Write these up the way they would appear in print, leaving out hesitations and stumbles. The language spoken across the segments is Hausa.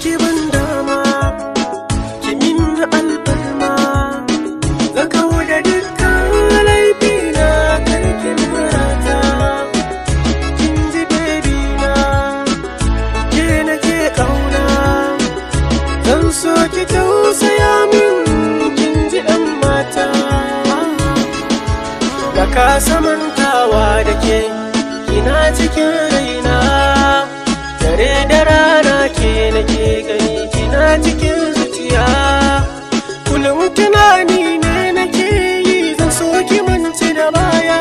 ki ban dama ki min alfarma zan kawo da dukkan laifi na karki murata kin ji baby na ke nake kauna zan so ki tausaya min kin ji ɗan mata ba ka samantawa da ke kina cikin raina dare da rana ke nake gani kina cikin zuciya kullum tunani ne nake yi zan so ki mance da baya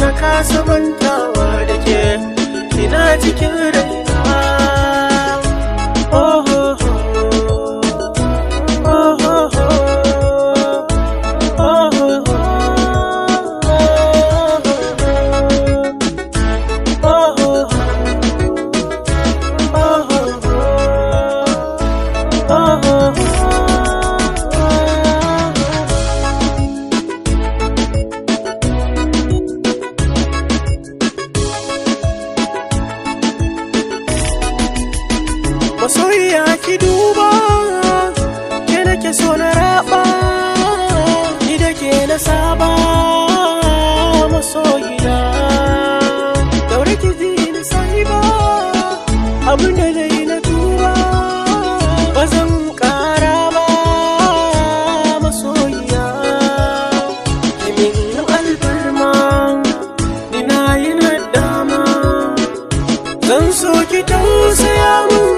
na kasa mantawa da ke kina cikin raina oh oh oh oh masoyiya ki duba ke nake so na raba ni da ke na saba masoyiya daure ki ji ni sai ba abin da dai na tuba ba zan kara ba masoyiya kimin alfarma ni na yi nadama zan so ki tausaya mun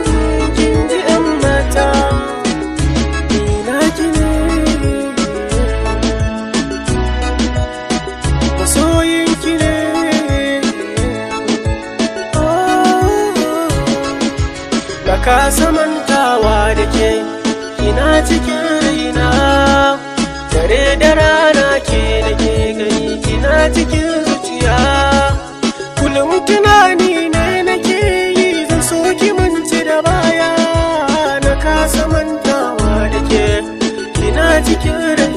ka samantawa da ke kina cikin raina dare da rana ke nake gani kina cikin zuciya kullum tunani ne nake yi zan so ki mance da baya na ka samantawa da ke kina cikin raina